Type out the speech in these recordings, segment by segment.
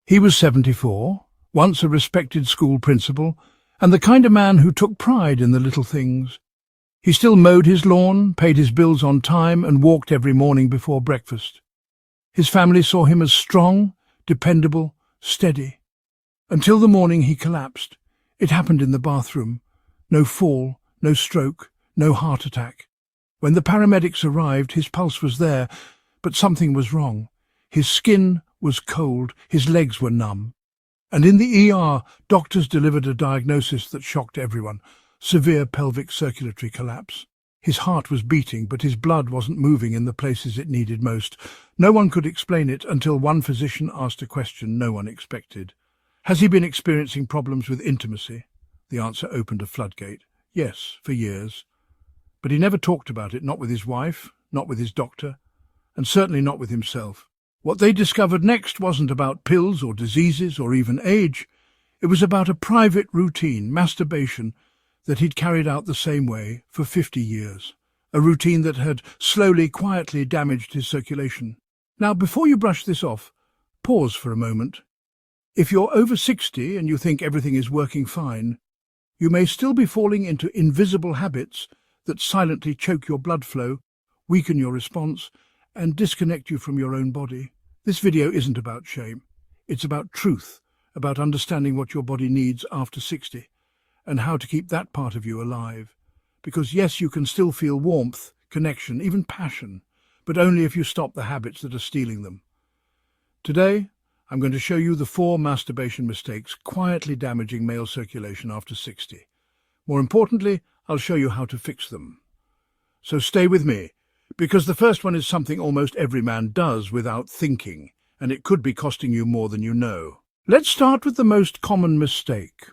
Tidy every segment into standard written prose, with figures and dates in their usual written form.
He was 74, once a respected school principal, and the kind of man who took pride in the little things. He still mowed his lawn, paid his bills on time, and walked every morning before breakfast. His family saw him as strong, dependable, steady. Until the morning he collapsed. It happened in the bathroom. No fall, no stroke, no heart attack. When the paramedics arrived, his pulse was there, but something was wrong. His skin was cold, his legs were numb. And in the ER, doctors delivered a diagnosis that shocked everyone: severe pelvic circulatory collapse. His heart was beating, but his blood wasn't moving in the places it needed most. No one could explain it until one physician asked a question no one expected. Has he been experiencing problems with intimacy? The answer opened a floodgate. Yes, for years. But he never talked about it, not with his wife, not with his doctor, and certainly not with himself. What they discovered next wasn't about pills or diseases or even age. It was about a private routine, masturbation, that he'd carried out the same way for 50 years. A routine that had slowly, quietly damaged his circulation. Now, before you brush this off, pause for a moment. If you're over 60 and you think everything is working fine, you may still be falling into invisible habits that silently choke your blood flow, weaken your response, and disconnect you from your own body. This video isn't about shame. It's about truth, about understanding what your body needs after 60, and how to keep that part of you alive. Because yes, you can still feel warmth, connection, even passion, but only if you stop the habits that are stealing them. Today, I'm going to show you the 4 masturbation mistakes quietly damaging male circulation after 60. More importantly, I'll show you how to fix them. So stay with me, because the first one is something almost every man does without thinking, and it could be costing you more than you know. Let's start with the most common mistake.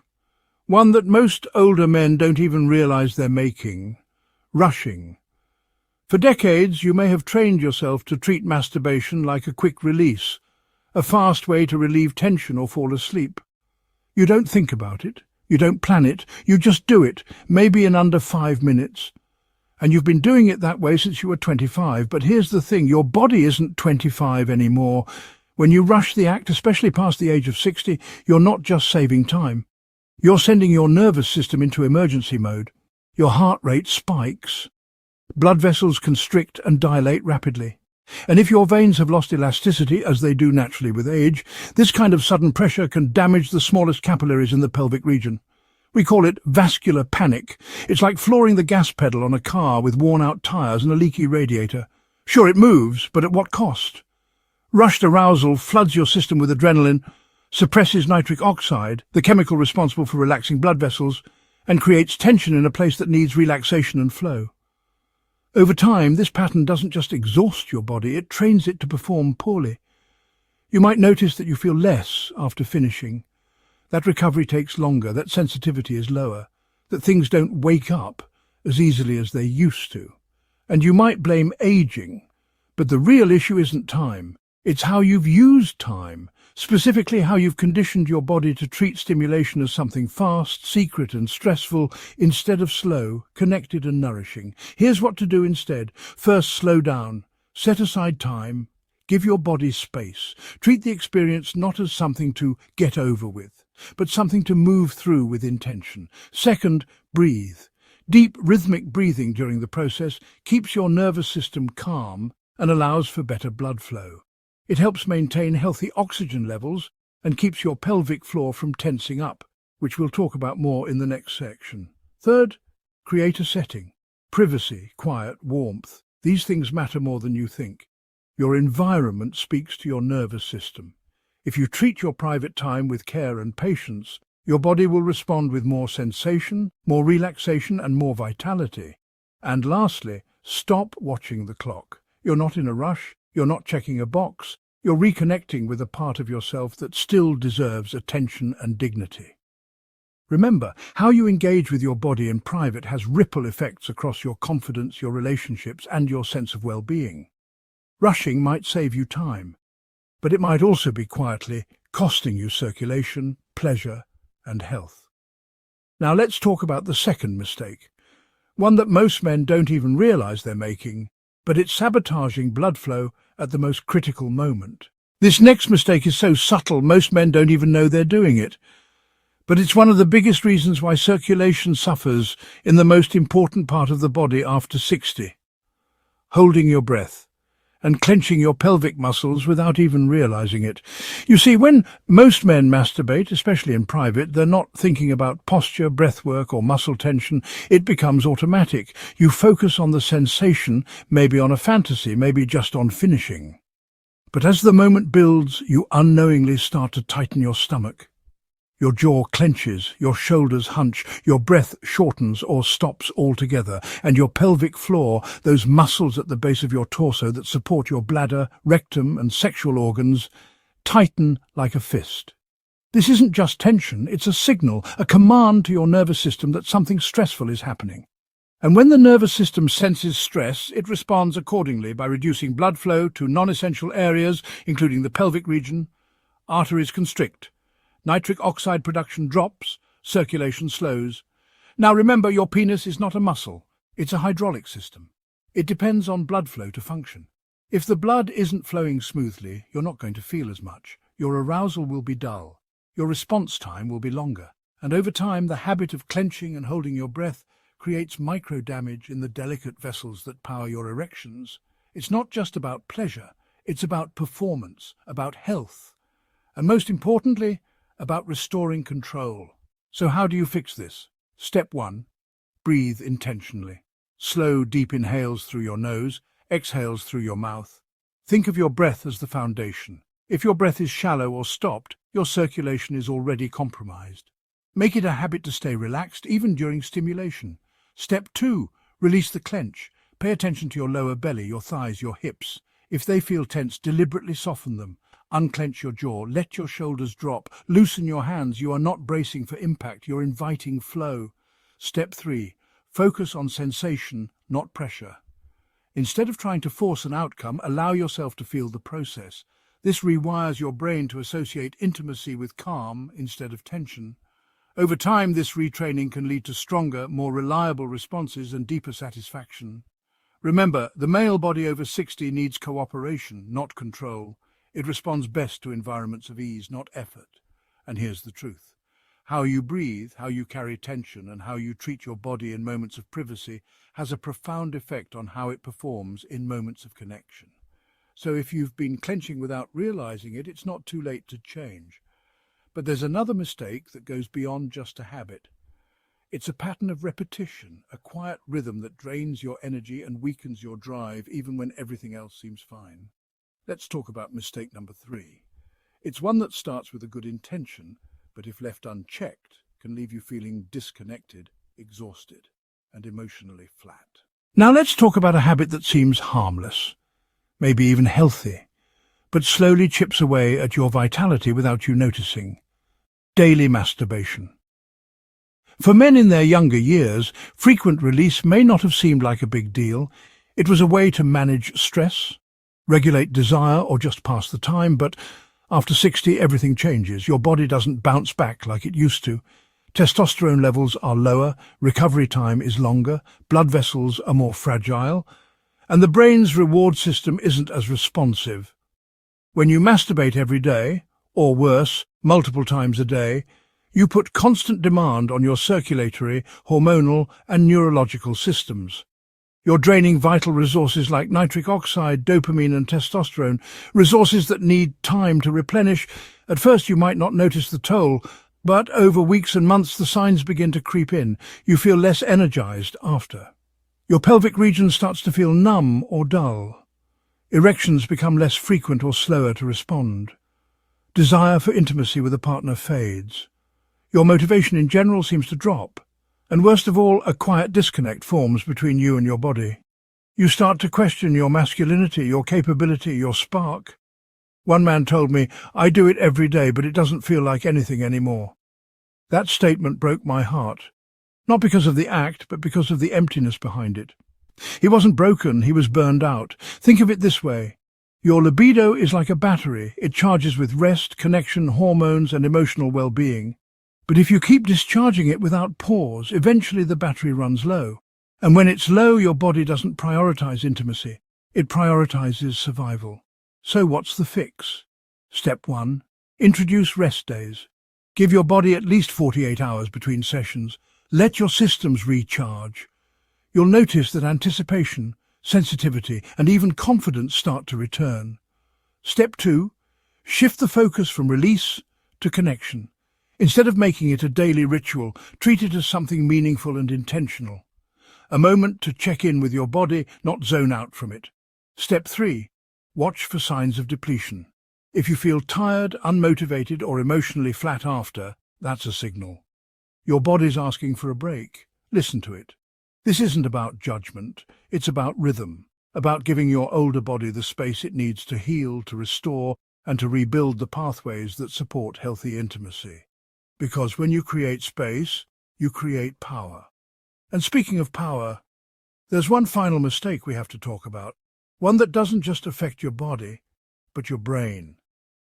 One that most older men don't even realize they're making: rushing. For decades, you may have trained yourself to treat masturbation like a quick release, a fast way to relieve tension or fall asleep. You don't think about it, you don't plan it, you just do it, maybe in under 5 minutes. And you've been doing it that way since you were 25, but here's the thing: your body isn't 25 anymore. When you rush the act, especially past the age of 60, you're not just saving time. You're sending your nervous system into emergency mode. Your heart rate spikes. Blood vessels constrict and dilate rapidly. And if your veins have lost elasticity, as they do naturally with age, this kind of sudden pressure can damage the smallest capillaries in the pelvic region. We call it vascular panic. It's like flooring the gas pedal on a car with worn-out tires and a leaky radiator. Sure, it moves, but at what cost? Rushed arousal floods your system with adrenaline, suppresses nitric oxide, the chemical responsible for relaxing blood vessels, and creates tension in a place that needs relaxation and flow. Over time, this pattern doesn't just exhaust your body, it trains it to perform poorly. You might notice that you feel less after finishing. That recovery takes longer, that sensitivity is lower, that things don't wake up as easily as they used to. And you might blame aging, but the real issue isn't time. It's how you've used time, specifically how you've conditioned your body to treat stimulation as something fast, secret and stressful, instead of slow, connected and nourishing. Here's what to do instead. First, slow down. Set aside time. Give your body space. Treat the experience not as something to get over with, but something to move through with intention. Second, breathe. Deep, rhythmic breathing during the process keeps your nervous system calm and allows for better blood flow. It helps maintain healthy oxygen levels and keeps your pelvic floor from tensing up, which we'll talk about more in the next section. Third, create a setting. Privacy, quiet, warmth. These things matter more than you think. Your environment speaks to your nervous system. If you treat your private time with care and patience, your body will respond with more sensation, more relaxation, and more vitality. And lastly, stop watching the clock. You're not in a rush. You're not checking a box. You're reconnecting with a part of yourself that still deserves attention and dignity. Remember, how you engage with your body in private has ripple effects across your confidence, your relationships, and your sense of well-being. Rushing might save you time, but it might also be quietly costing you circulation, pleasure, and health. Now let's talk about the second mistake, one that most men don't even realize they're making, but it's sabotaging blood flow at the most critical moment. This next mistake is so subtle, most men don't even know they're doing it. But it's one of the biggest reasons why circulation suffers in the most important part of the body after 60. Holding your breath and clenching your pelvic muscles without even realizing it. You see, when most men masturbate, especially in private, they're not thinking about posture, breath work, or muscle tension. It becomes automatic. You focus on the sensation, maybe on a fantasy, maybe just on finishing. But as the moment builds, you unknowingly start to tighten your stomach. Your jaw clenches, your shoulders hunch, your breath shortens or stops altogether, and your pelvic floor, those muscles at the base of your torso that support your bladder, rectum and sexual organs, tighten like a fist. This isn't just tension, it's a signal, a command to your nervous system that something stressful is happening. And when the nervous system senses stress, it responds accordingly by reducing blood flow to non-essential areas, including the pelvic region. Arteries constrict. Nitric oxide production drops, circulation slows. Now remember, your penis is not a muscle, it's a hydraulic system. It depends on blood flow to function. If the blood isn't flowing smoothly, you're not going to feel as much. Your arousal will be dull. Your response time will be longer. And over time, the habit of clenching and holding your breath creates micro-damage in the delicate vessels that power your erections. It's not just about pleasure, it's about performance, about health, and most importantly, about restoring control. So how do you fix this? Step 1. Breathe intentionally. Slow, deep inhales through your nose, exhales through your mouth. Think of your breath as the foundation. If your breath is shallow or stopped, your circulation is already compromised. Make it a habit to stay relaxed, even during stimulation. Step 2. Release the clench. Pay attention to your lower belly, your thighs, your hips. If they feel tense, deliberately soften them. Unclench your jaw, let your shoulders drop, loosen your hands. You are not bracing for impact, you're inviting flow. Step 3. Focus on sensation, not pressure. Instead of trying to force an outcome, allow yourself to feel the process. This rewires your brain to associate intimacy with calm instead of tension. Over time, this retraining can lead to stronger, more reliable responses and deeper satisfaction. Remember, the male body over 60 needs cooperation, not control. It responds best to environments of ease, not effort. And here's the truth. How you breathe, how you carry tension, and how you treat your body in moments of privacy has a profound effect on how it performs in moments of connection. So if you've been clenching without realizing it, it's not too late to change. But there's another mistake that goes beyond just a habit. It's a pattern of repetition, a quiet rhythm that drains your energy and weakens your drive even when everything else seems fine. Let's talk about mistake number 3. It's one that starts with a good intention, but if left unchecked, can leave you feeling disconnected, exhausted, and emotionally flat. Now let's talk about a habit that seems harmless, maybe even healthy, but slowly chips away at your vitality without you noticing. Daily masturbation. For men in their younger years, frequent release may not have seemed like a big deal. It was a way to manage stress, regulate desire, or just pass the time, but after 60, everything changes. Your body doesn't bounce back like it used to. Testosterone levels are lower, recovery time is longer, blood vessels are more fragile, and the brain's reward system isn't as responsive. When you masturbate every day, or worse, multiple times a day, you put constant demand on your circulatory, hormonal, and neurological systems. You're draining vital resources like nitric oxide, dopamine and testosterone, resources that need time to replenish. At first you might not notice the toll, but over weeks and months the signs begin to creep in. You feel less energized after. Your pelvic region starts to feel numb or dull. Erections become less frequent or slower to respond. Desire for intimacy with a partner fades. Your motivation in general seems to drop. And worst of all, a quiet disconnect forms between you and your body. You start to question your masculinity, your capability, your spark. One man told me, "I do it every day, but it doesn't feel like anything anymore." That statement broke my heart, not because of the act, but because of the emptiness behind it. He wasn't broken, he was burned out. Think of it this way. Your libido is like a battery. It charges with rest, connection, hormones, and emotional well-being. But if you keep discharging it without pause, eventually the battery runs low. And when it's low, your body doesn't prioritize intimacy. It prioritizes survival. So what's the fix? Step 1. Introduce rest days. Give your body at least 48 hours between sessions. Let your systems recharge. You'll notice that anticipation, sensitivity, and even confidence start to return. Step 2. Shift the focus from release to connection. Instead of making it a daily ritual, treat it as something meaningful and intentional. A moment to check in with your body, not zone out from it. Step 3. Watch for signs of depletion. If you feel tired, unmotivated, or emotionally flat after, that's a signal. Your body's asking for a break. Listen to it. This isn't about judgment, it's about rhythm, about giving your older body the space it needs to heal, to restore, and to rebuild the pathways that support healthy intimacy. Because when you create space, you create power. And speaking of power, there's one final mistake we have to talk about, one that doesn't just affect your body, but your brain.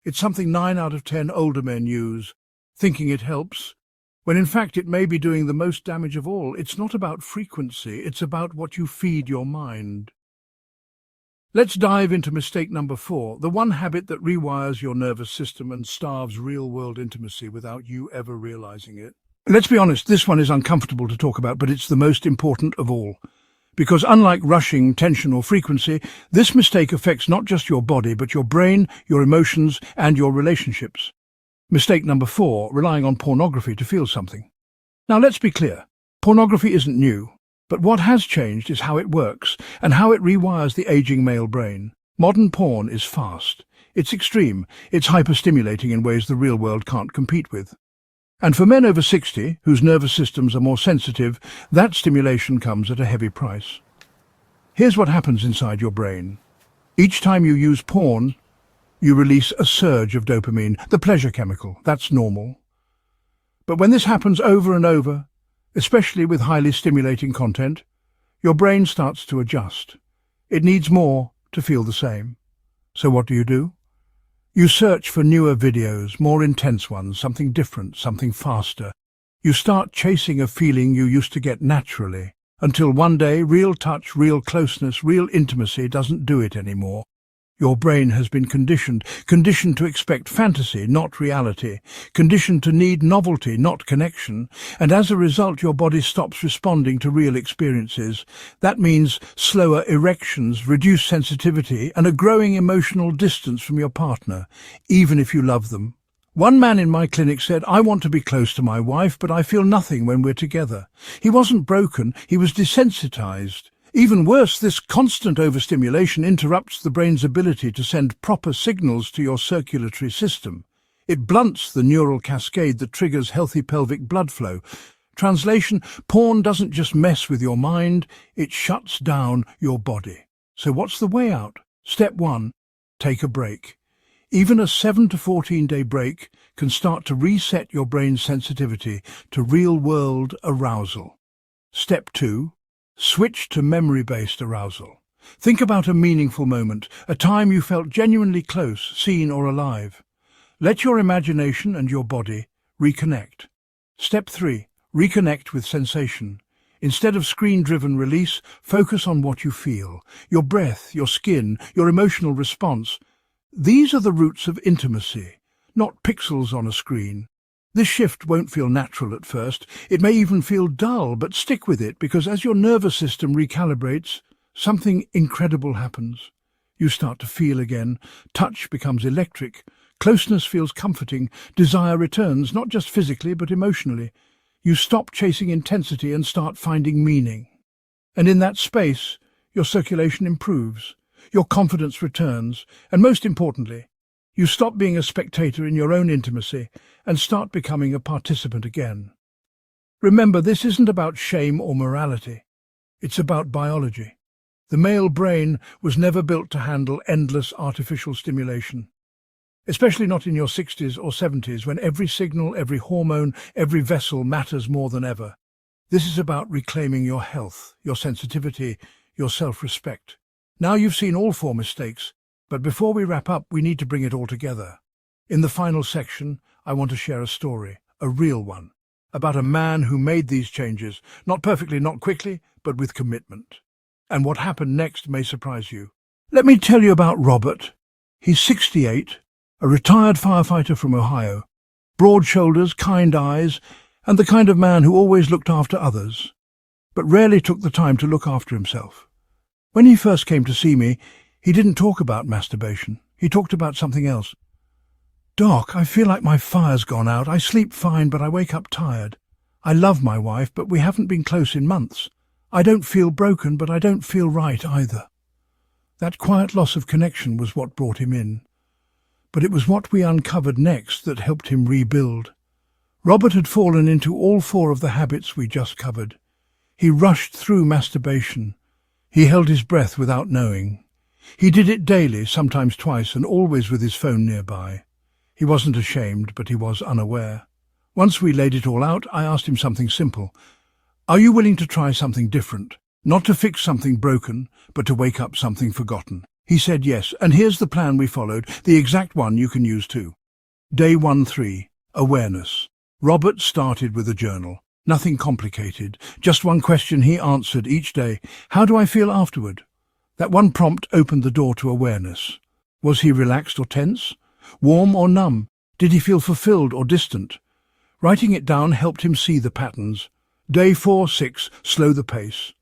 It's something 9 out of 10 older men use, thinking it helps, when in fact it may be doing the most damage of all. It's not about frequency, it's about what you feed your mind. Let's dive into mistake number 4, the one habit that rewires your nervous system and starves real-world intimacy without you ever realizing it. Let's be honest, this one is uncomfortable to talk about, but it's the most important of all. Because unlike rushing, tension, or frequency, this mistake affects not just your body, but your brain, your emotions, and your relationships. Mistake number 4, relying on pornography to feel something. Now let's be clear, pornography isn't new. But what has changed is how it works and how it rewires the aging male brain. Modern porn is fast. It's extreme. It's hyperstimulating in ways the real world can't compete with. And for men over 60, whose nervous systems are more sensitive, that stimulation comes at a heavy price. Here's what happens inside your brain. Each time you use porn, you release a surge of dopamine, the pleasure chemical. That's normal. But when this happens over and over, especially with highly stimulating content, your brain starts to adjust. It needs more to feel the same. So what do? You search for newer videos, more intense ones, something different, something faster. You start chasing a feeling you used to get naturally, until one day real touch, real closeness, real intimacy doesn't do it anymore. Your brain has been conditioned to expect fantasy, not reality, conditioned to need novelty, not connection, and as a result your body stops responding to real experiences. That means slower erections, reduced sensitivity, and a growing emotional distance from your partner, even if you love them. One man in my clinic said, "I want to be close to my wife, but I feel nothing when we're together." He wasn't broken, he was desensitized. Even worse, this constant overstimulation interrupts the brain's ability to send proper signals to your circulatory system. It blunts the neural cascade that triggers healthy pelvic blood flow. Translation, porn doesn't just mess with your mind, it shuts down your body. So what's the way out? Step 1, take a break. Even a 7 to 14-day break can start to reset your brain's sensitivity to real-world arousal. Step 2, switch to memory-based arousal. Think about a meaningful moment, a time you felt genuinely close, seen or alive. Let your imagination and your body reconnect. Step 3, reconnect with sensation. Instead of screen-driven release, focus on what you feel, your breath, your skin, your emotional response. These are the roots of intimacy, not pixels on a screen. This shift won't feel natural at first. It may even feel dull, but stick with it, because as your nervous system recalibrates, something incredible happens. You start to feel again. Touch becomes electric. Closeness feels comforting. Desire returns, not just physically, but emotionally. You stop chasing intensity and start finding meaning. And in that space, your circulation improves. Your confidence returns. And most importantly, you stop being a spectator in your own intimacy and start becoming a participant again. Remember, this isn't about shame or morality. It's about biology. The male brain was never built to handle endless artificial stimulation, especially not in your 60s or 70s, when every signal, every hormone, every vessel matters more than ever. This is about reclaiming your health, your sensitivity, your self-respect. Now you've seen all 4 mistakes, but before we wrap up, we need to bring it all together. In the final section, I want to share a story, a real one, about a man who made these changes, not perfectly, not quickly, but with commitment. And what happened next may surprise you. Let me tell you about Robert. He's 68, a retired firefighter from Ohio. Broad shoulders, kind eyes, and the kind of man who always looked after others, but rarely took the time to look after himself. When he first came to see me, he didn't talk about masturbation. He talked about something else. "Doc, I feel like my fire's gone out. I sleep fine, but I wake up tired. I love my wife, but we haven't been close in months. I don't feel broken, but I don't feel right either." That quiet loss of connection was what brought him in. But it was what we uncovered next that helped him rebuild. Robert had fallen into all four of the habits we just covered. He rushed through masturbation. He held his breath without knowing. He did it daily, sometimes twice, and always with his phone nearby. He wasn't ashamed, but he was unaware. Once we laid it all out, I asked him something simple. "Are you willing to try something different? Not to fix something broken, but to wake up something forgotten?" He said yes, and here's the plan we followed, the exact one you can use too. Day 1-3, awareness. Robert started with a journal. Nothing complicated, just one question he answered each day. How do I feel afterward? That one prompt opened the door to awareness. Was he relaxed or tense? Warm or numb? Did he feel fulfilled or distant? Writing it down helped him see the patterns. Day 4-6, slow the pace.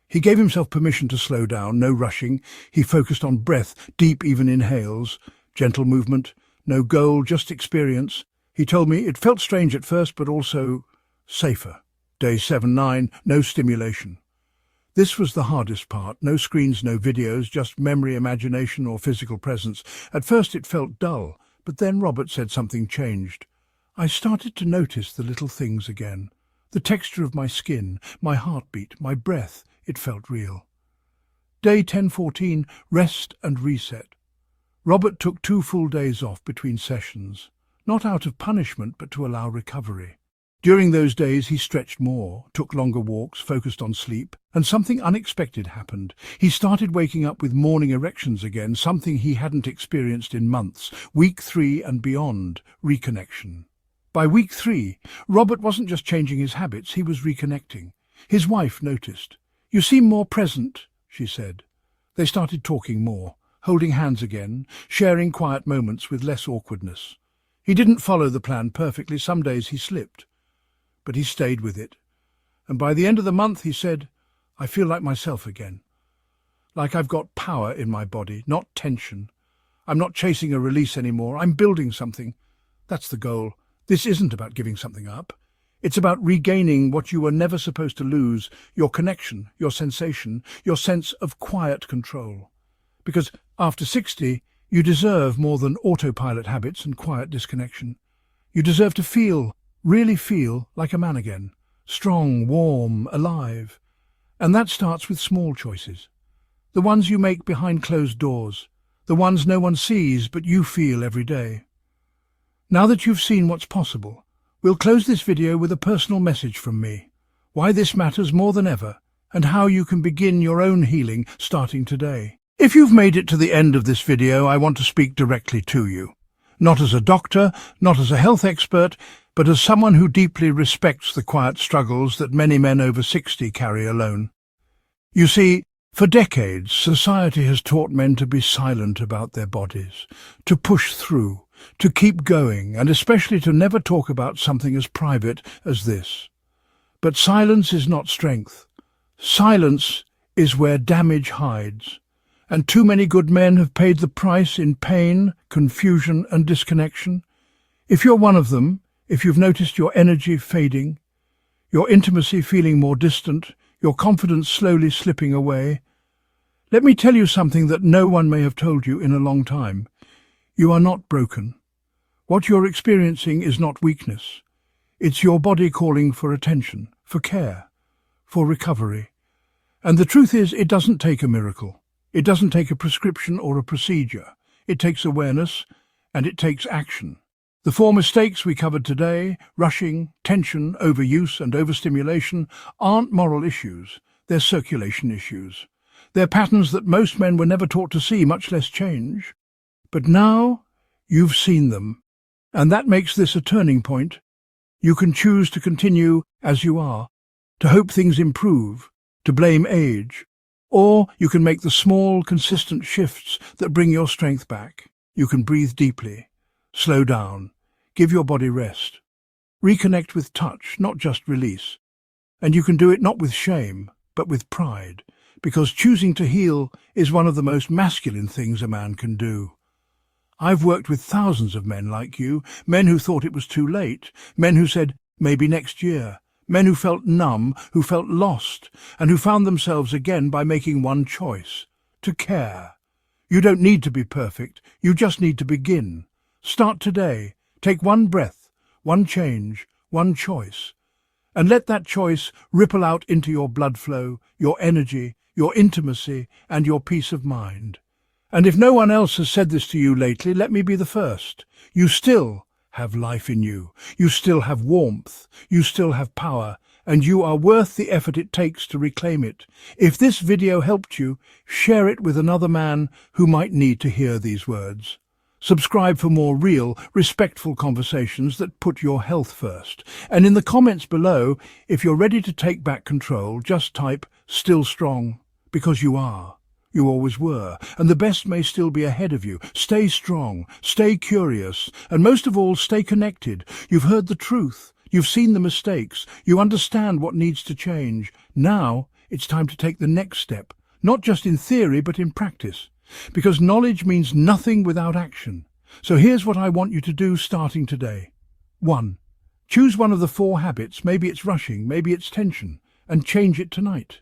He gave himself permission to slow down, no rushing. He focused on breath, deep even inhales, gentle movement, no goal, just experience. He told me it felt strange at first, but also safer. Day 7-9, no stimulation. This was the hardest part. No screens, no videos, just memory, imagination or physical presence. At first it felt dull, but then Robert said something changed. I started to notice the little things again. The texture of my skin, my heartbeat, my breath. It felt real. Day 10-14, rest and reset. Robert took 2 full days off between sessions, not out of punishment but to allow recovery. During those days he stretched more, took longer walks, focused on sleep, and something unexpected happened. He started waking up with morning erections again, something he hadn't experienced in months. Week 3 and beyond, reconnection. By week 3, Robert wasn't just changing his habits, he was reconnecting. His wife noticed. "You seem more present," she said. They started talking more, holding hands again, sharing quiet moments with less awkwardness. He didn't follow the plan perfectly. Some days he slipped, but he stayed with it. And by the end of the month, he said, "I feel like myself again. Like I've got power in my body, not tension. I'm not chasing a release anymore. I'm building something. That's the goal. This isn't about giving something up. It's about regaining what you were never supposed to lose, your connection, your sensation, your sense of quiet control. Because after 60, you deserve more than autopilot habits and quiet disconnection. You deserve to feel, really feel, like a man again. Strong, warm, alive. And that starts with small choices. The ones you make behind closed doors. The ones no one sees but you feel every day. Now that you've seen what's possible, we'll close this video with a personal message from me. Why this matters more than ever, and how you can begin your own healing starting today. If you've made it to the end of this video, I want to speak directly to you. Not as a doctor, not as a health expert, but as someone who deeply respects the quiet struggles that many men over 60 carry alone. You see, for decades, society has taught men to be silent about their bodies, to push through, to keep going, and especially to never talk about something as private as this. But silence is not strength. Silence is where damage hides, and too many good men have paid the price in pain, confusion, and disconnection. If you're one of them, if you've noticed your energy fading, your intimacy feeling more distant, your confidence slowly slipping away, let me tell you something that no one may have told you in a long time. You are not broken. What you're experiencing is not weakness. It's your body calling for attention, for care, for recovery. And the truth is, it doesn't take a miracle. It doesn't take a prescription or a procedure. It takes awareness, and it takes action. The 4 mistakes we covered today, rushing, tension, overuse and overstimulation, aren't moral issues. They're circulation issues. They're patterns that most men were never taught to see, much less change. But now you've seen them, and that makes this a turning point. You can choose to continue as you are, to hope things improve, to blame age, or you can make the small, consistent shifts that bring your strength back. You can breathe deeply, Slow down. Give your body rest. Reconnect with touch, not just release. And you can do it not with shame, but with pride, because choosing to heal is one of the most masculine things a man can do. I've worked with thousands of men like you, men who thought it was too late, men who said, maybe next year, men who felt numb, who felt lost, and who found themselves again by making one choice: to care. You don't need to be perfect, you just need to begin. Start today. Take one breath, one change, one choice. And let that choice ripple out into your blood flow, your energy, your intimacy, and your peace of mind. And if no one else has said this to you lately, let me be the first. You still have life in you. You still have warmth. You still have power. And you are worth the effort it takes to reclaim it. If this video helped you, share it with another man who might need to hear these words. Subscribe for more real, respectful conversations that put your health first. And in the comments below, if you're ready to take back control, just type "still strong," because you are. You always were, and the best may still be ahead of you. Stay strong, stay curious, and most of all, stay connected. You've heard the truth. You've seen the mistakes. You understand what needs to change. Now, it's time to take the next step, not just in theory, but in practice. Because knowledge means nothing without action. So here's what I want you to do starting today. 1. Choose one of the 4 habits, maybe it's rushing, maybe it's tension, and change it tonight.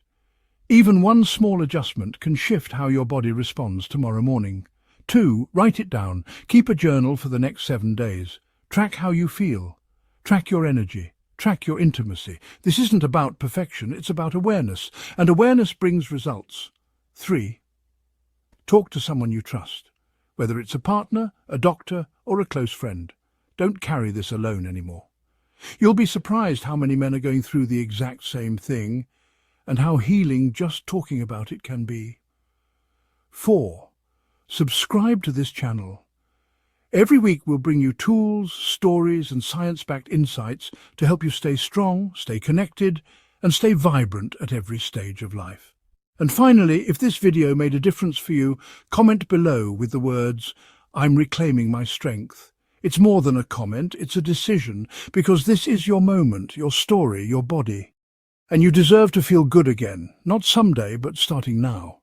Even one small adjustment can shift how your body responds tomorrow morning. 2. Write it down. Keep a journal for the next 7 days. Track how you feel. Track your energy. Track your intimacy. This isn't about perfection, it's about awareness, and awareness brings results. 3. Talk to someone you trust, whether it's a partner, a doctor, or a close friend. Don't carry this alone anymore. You'll be surprised how many men are going through the exact same thing, and how healing just talking about it can be. 4. Subscribe to this channel. Every week we'll bring you tools, stories, and science-backed insights to help you stay strong, stay connected, and stay vibrant at every stage of life. And finally, if this video made a difference for you, comment below with the words, "I'm reclaiming my strength." It's more than a comment, it's a decision, because this is your moment, your story, your body. And you deserve to feel good again, not someday, but starting now.